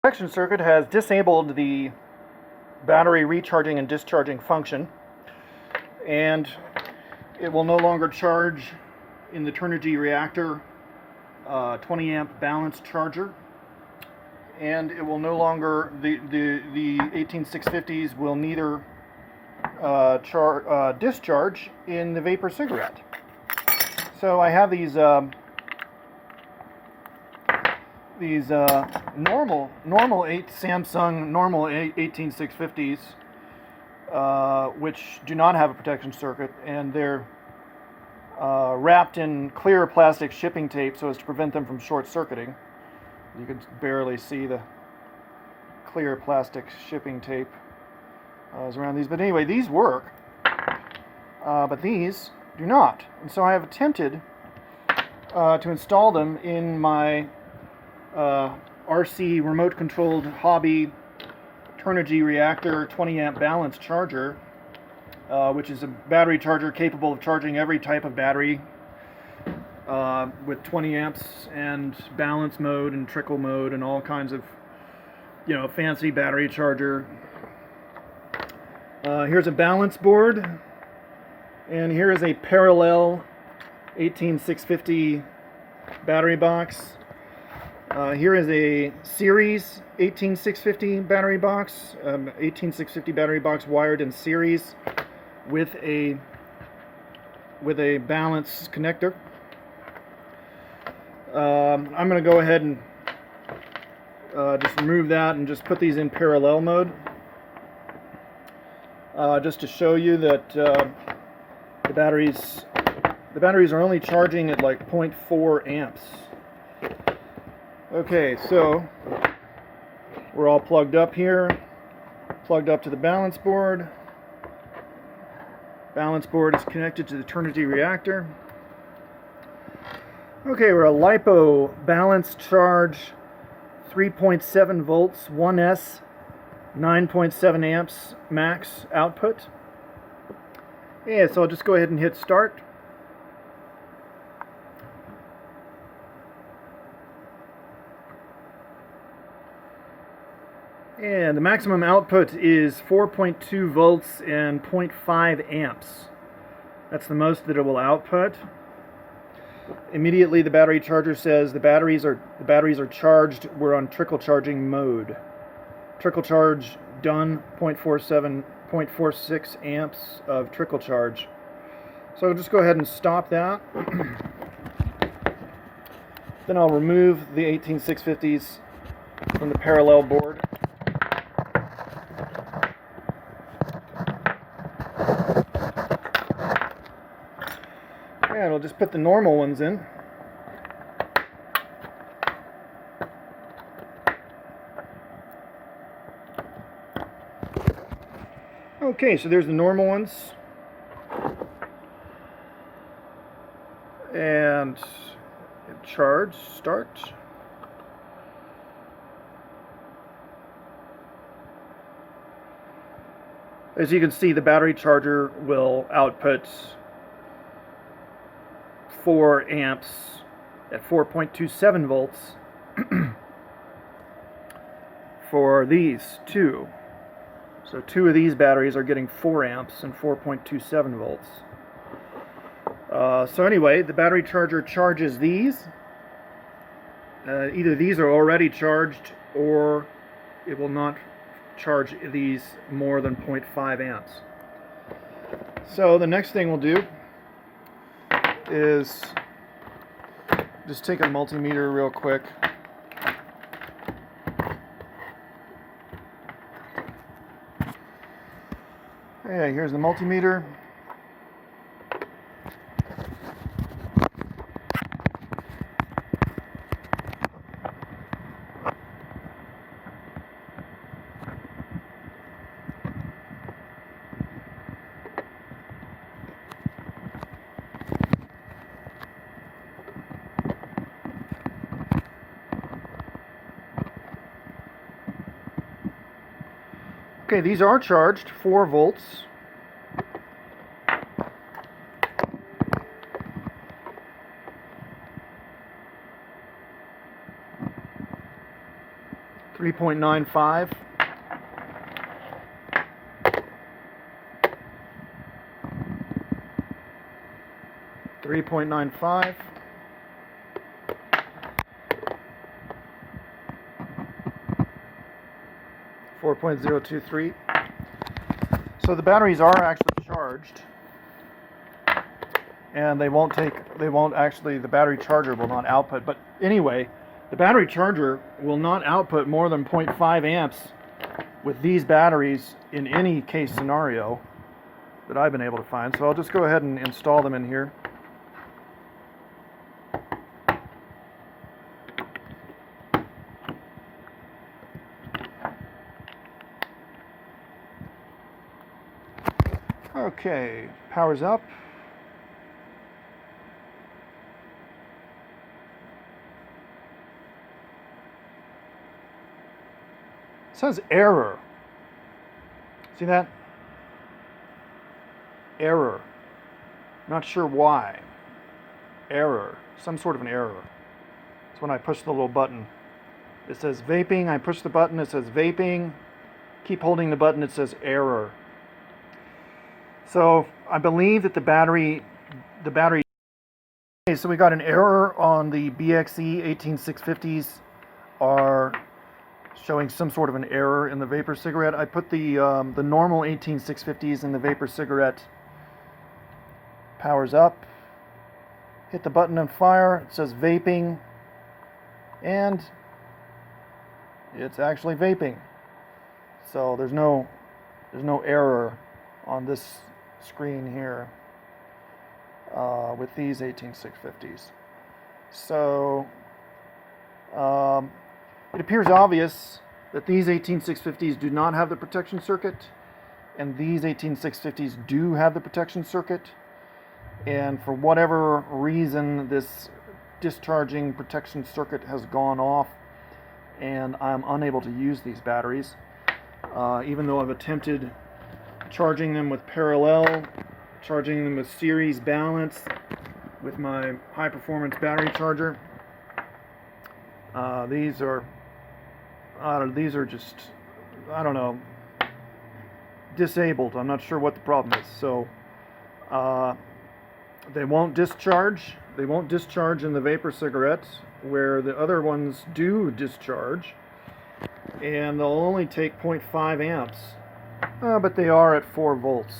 Protection circuit has disabled the battery recharging and discharging function, and it will no longer charge in the Turnigy reactor 20 amp balanced charger, and it will no longer, the 18650s will neither discharge in the vapor cigarette. So I have these normal Samsung normal 18650s, which do not have a protection circuit, and they're wrapped in clear plastic shipping tape so as to prevent them from short circuiting. You can barely see the clear plastic shipping tape is around these, but anyway, these work, but these do not, and so I have attempted to install them in my RC remote controlled hobby Turnigy reactor 20 amp balanced charger, which is a battery charger capable of charging every type of battery with 20 amps and balance mode and trickle mode and all kinds of, fancy battery charger. Here's a balance board, and here is a parallel 18650 battery box. Here is a series 18650 battery box, 18650 battery box wired in series with a balance connector. I'm going to go ahead and just remove that and just put these in parallel mode, just to show you that the batteries are only charging at like 0.4 amps. Okay, so we're all plugged up here, plugged up to the balance board. Balance board is connected to the Turnigy reactor. Okay, we're a LiPo balance charge, 3.7 volts, 1S, 9.7 amps max output. Yeah, so I'll just go ahead and hit start. And the maximum output is 4.2 volts and 0.5 amps. That's the most that it will output. Immediately the battery charger says the batteries are charged. We're on trickle charging mode. Trickle charge done, 0.46 amps of trickle charge. So I'll just go ahead and stop that. Then I'll remove the 18650s from the parallel board. And we'll just put the normal ones in. Okay, so there's the normal ones. And charge, start. As you can see, the battery charger will output 4 amps at 4.27 volts for these two. So two of these batteries are getting 4 amps and 4.27 volts. So anyway, the battery charger charges these. Either these are already charged or it will not charge these more than 0.5 amps. So the next thing we'll do is just take a multimeter real quick. Yeah, here's the multimeter. Okay, these are charged 4 volts. 3.95. .95. 4.023. So the batteries are actually charged, and the battery charger will not output. But anyway, the battery charger will not output more than 0.5 amps with these batteries in any case scenario that I've been able to find. So I'll just go ahead and install them in here. Okay, power's up. It says error. See that? Error. Not sure why. Error. Some sort of an error. It's when I push the little button. It says vaping. I push the button. It says vaping. Keep holding the button. It says error. So I believe that the battery. Okay, so we got an error on the BXE 18650s. Are showing some sort of an error in the vapor cigarette. I put the normal 18650s in the vapor cigarette. Powers up. Hit the button and fire. It says vaping, and it's actually vaping. So there's no error on this screen here with these 18650s. So it appears obvious that these 18650s do not have the protection circuit, and these 18650s do have the protection circuit. And for whatever reason, this discharging protection circuit has gone off, and I'm unable to use these batteries. Even though I've attempted charging them with parallel, charging them with series balance with my high performance battery charger. These are just, I don't know, disabled. I'm not sure what the problem is. So they won't discharge. They won't discharge in the vapor cigarettes, where the other ones do discharge, and they'll only take 0.5 amps. But they are at 4 volts.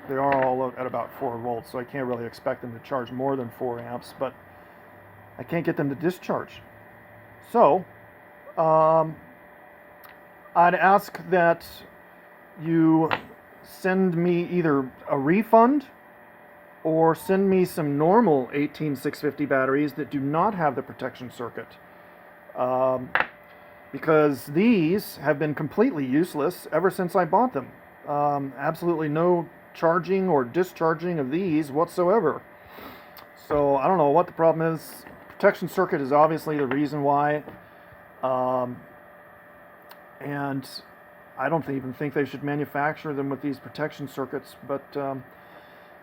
They are all at about 4 volts, so I can't really expect them to charge more than 4 amps, but I can't get them to discharge. So I'd ask that you send me either a refund or send me some normal 18650 batteries that do not have the protection circuit. Because these have been completely useless ever since I bought them. Absolutely no charging or discharging of these whatsoever. So I don't know what the problem is. Protection circuit is obviously the reason why. And I don't even think they should manufacture them with these protection circuits, but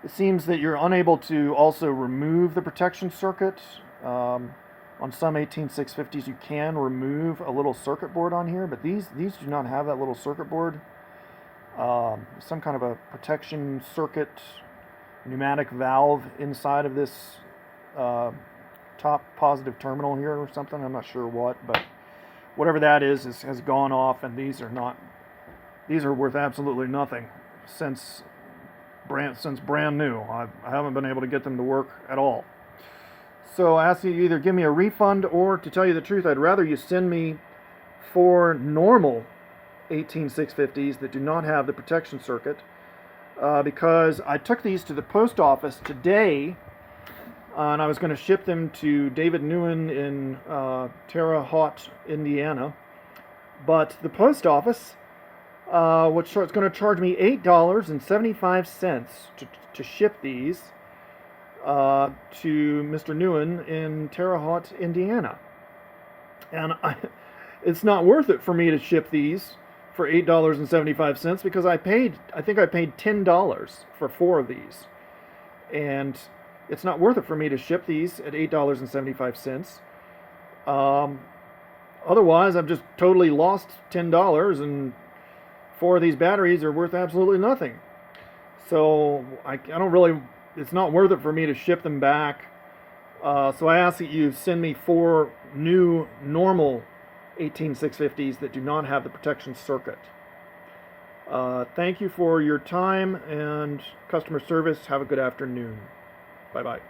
it seems that you're unable to also remove the protection circuit. On some 18650s you can remove a little circuit board on here, but these do not have that little circuit board. Some kind of a protection circuit pneumatic valve inside of this top positive terminal here or something. I'm not sure what, but whatever that is has gone off, and these are worth absolutely nothing since brand new. I haven't been able to get them to work at all. So I ask you to either give me a refund, or, to tell you the truth, I'd rather you send me 4 normal 18650s that do not have the protection circuit, because I took these to the post office today, and I was going to ship them to David Newen in Terre Haute, Indiana. But the post office was going to charge me $8.75 to ship these to Mr. Newen in Terre Haute, Indiana. And it's not worth it for me to ship these for $8.75 because I think I paid $10 for 4 of these. And it's not worth it for me to ship these at $8.75. otherwise, I've just totally lost $10, and 4 of these batteries are worth absolutely nothing. So I don't really, it's not worth it for me to ship them back. So I ask that you send me 4 new normal 18650s that do not have the protection circuit. Thank you for your time and customer service. Have a good afternoon. Bye-bye.